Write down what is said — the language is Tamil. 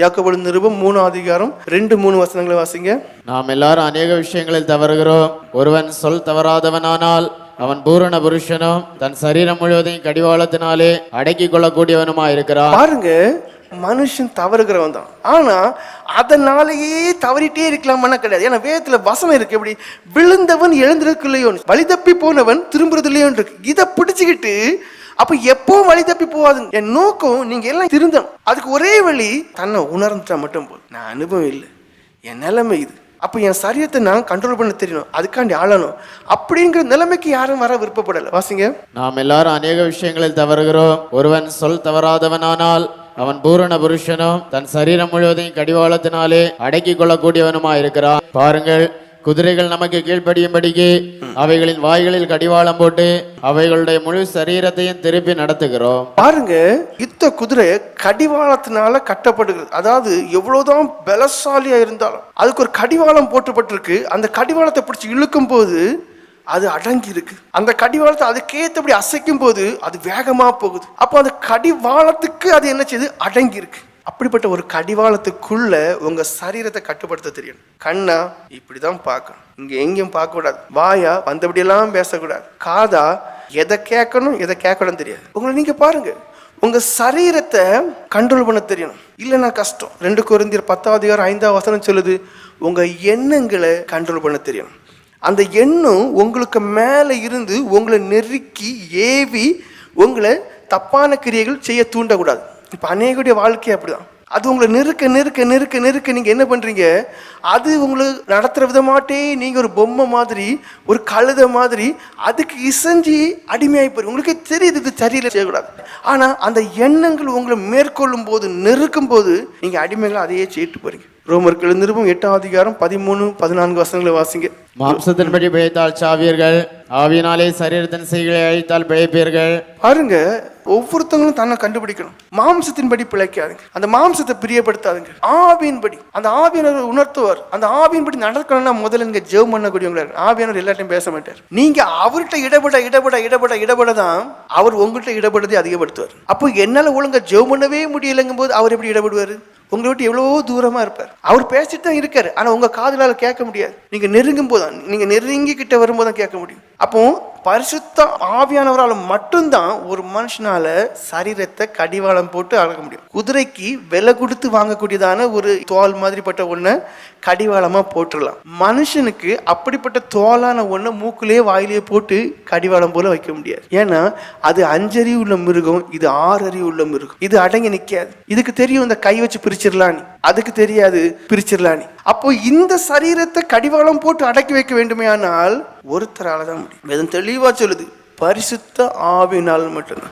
யாக்கோபு நிருபம் 3:2-3 வாசிங்க. நாம் எல்லாரும் அநேக விஷயங்களில் தவறுகிறோம். ஒருவன் சொல் தவறாதவனானால் அவன் பூரண புருஷனும் தன் சரீரம் முழுவதையும் கடிவாளத்தினாலே அடக்கி கொள்ளக்கூடியவனுமா இருக்கிறான். பாருங்க, மனுஷன் தவறுகிறவன் தான். ஆனா அதனாலேயே தவறிட்டே இருக்கலாம்னா கிடையாது. ஏன்னா வேதத்துல வசனம் இருக்கு, எப்படி விழுந்தவன் எழுந்திருக்கலையோ, வழி தப்பி போனவன் திரும்புறதுலையோ இருக்கு. இதை பிடிச்சுக்கிட்டு அப்ப எப்போ வழி தப்பி போவாதுங்க. என் நோக்கம் நீங்க எல்லாம் திருந்தணும். அதுக்கு ஒரே வழி தன்னை உணர்ந்துட்டா மட்டும் போதும். நான் அனுபவம் இல்லை, என் நிலைமை இது. அப்ப என் சரீரத்தை நான் கண்ட்ரோல் பண்ண தெரியணும், அதுக்காண்டி ஆளணும். அப்படிங்கிற நிலைமைக்கு யாரும் வர விருப்பப்படல. வாசிங்க. நாம் எல்லாரும் அநேக விஷயங்களில் தவறுகிறோம். ஒருவன் சொல் தவறாதவனானால் அவன் பூரண புருஷனும் தன் சரீரம் முழுவதையும் கடிவாளத்தினாலே அடக்கி கொள்ளக்கூடியவனுமா இருக்கிறான். பாருங்கள், குதிரைகள் நமக்கு கீழ்ப்படியும்படிக்கு அவைகளின் வாய்களில் கடிவாளம் போட்டு அவைகளுடைய முழு சரீரத்தையும் திருப்பி நடத்துகிறோம். பாருங்க, யுத்த குதிரை கடிவாளத்தினால கட்டப்படுகிறது. அதாவது எவ்வளவுதான் பலசாலியா இருந்தாலும் அதுக்கு ஒரு கடிவாளம் போட்டுப்பட்டிருக்கு. அந்த கடிவாளத்தை பிடிச்சி இழுக்கும் போது அது அடங்கி இருக்கு. அந்த கடிவாளத்தை அதுக்கேற்றபடி அசைக்கும் போது அது வேகமா போகுது. அப்போ அந்த கடிவாளத்துக்கு அது என்ன செய்யுது? அடங்கி இருக்கு. அப்படிப்பட்ட ஒரு கடிவாளத்துக்குள்ள உங்க சரீரத்தை கட்டுப்படுத்த தெரியணும். கண்ணா இப்படிதான் பார்க்கணும், இங்க எங்கேயும் பார்க்க கூடாது. வாயா வந்தபடியெல்லாம் பேசக்கூடாது. காதா எதை கேட்கணும் எதை கேட்கணும் தெரியாது. உங்களை நீங்க பாருங்க, உங்க சரீரத்தை கண்ட்ரோல் பண்ண தெரியணும். இல்லைன்னா கஷ்டம். 2 கொரிந்தியர் 10:5 சொல்லுது, உங்க எண்ணங்களை கண்ட்ரோல் பண்ண தெரியணும். அந்த எண்ணம் உங்களுக்கு மேலே இருந்து உங்களை நெருக்கி ஏவி உங்களை தப்பான கிரியைகள் செய்ய தூண்டக்கூடாது. இப்போ அநேகருடைய வாழ்க்கை அப்படிதான். அது உங்களை நெருக்க நெருக்க நெருக்க நெருக்க நீங்கள் என்ன பண்ணுறீங்க? அது உங்களை நடத்துகிற விதமாட்டே நீங்கள் ஒரு பொம்மை மாதிரி, ஒரு கழுதை மாதிரி அதுக்கு இசைஞ்சி அடிமையாகி போய் உங்களுக்கே தெரியுது இது சரியில்லை, செய்யக்கூடாது. ஆனால் அந்த எண்ணங்கள் உங்களை மேற்கொள்ளும் போது, நெருக்கும் போது நீங்கள் அடிமைகளை அதையே செய்யிட்டு போகிறீங்க. ரோமர்கள் நிருபம் 8:13-14 வாசிங்க. மாம்சத்தின்படி பிழைத்தால் சாவீர்கள், ஆவியினாலே சரீரத்தின் செய்களை அழித்தால் பிழைப்பீர்கள். பாருங்க, ஒவ்வொருத்தங்களும் தன்னை கண்டுபிடிக்கணும். மாம்சத்தின்படி பிழைக்காதுங்க, அந்த மாம்சத்தை பிரியப்படுத்தாதுங்க. ஆவியின்படி, அந்த ஆவியானவர் உணர்த்துவார். அந்த ஆவியின்படி நடக்கணும்னா முதல்ல நீங்க ஜெபம் பண்ணக்கூடியவங்களா இருக்கு. ஆவியானவர் எல்லாத்தையும் பேச மாட்டார். நீங்க அவர்கிட்ட இடப்பட தான் அவர் உங்கள்கிட்ட இடப்படுறதை அதிகப்படுத்துவார். அப்போ என்னால ஒழுங்கா ஜெபம் பண்ணவே முடியலைங்கும் போது அவர் எப்படி இடப்படுவாரு? உங்களை விட்டு எவ்வளவோ தூரமா இருப்பார். அவர் பேசிட்டு தான் இருக்காரு, ஆனா உங்க காதுலால கேட்க முடியாது. நீங்க நெருங்கும் போதுதான், நீங்க நெருங்கி கிட்ட வரும்போது தான் கேட்க முடியும். அப்போ பரிசுத்த ஆவியானவரால் மட்டும்தான் ஒரு மனுஷனால சரீரத்தை கடிவாளம் போட்டு அடக்க முடியும். குதிரைக்கு விலை கொடுத்து வாங்கக்கூடியதான ஒரு தோல் மாதிரிப்பட்ட ஒண்ணு கடிவாளமா போட்டுடலாம். மனுஷனுக்கு அப்படிப்பட்ட தோலான ஒண்ணு மூக்குலயே வாயிலேயே போட்டு கடிவாளம் போல வைக்க முடியாது. ஏன்னா அது 5 அறிவு உள்ள மிருகம், இது 6 அறிவு உள்ள மிருகம். இது அடங்கி நிக்காது. இதுக்கு தெரியும் இந்த கை வச்சு பிரிச்சிடலான்னு, அதுக்கு தெரியாது பிரிச்சிடலான்னு. அப்போ இந்த சரீரத்தை கடிவாளம் போட்டு அடக்கி வைக்க வேண்டுமே ஆனால் ஒருத்தரால தான் முடியும். வேதம் தெளிவா சொல்லுது, பரிசுத்த ஆவியினால் மட்டும்தான்.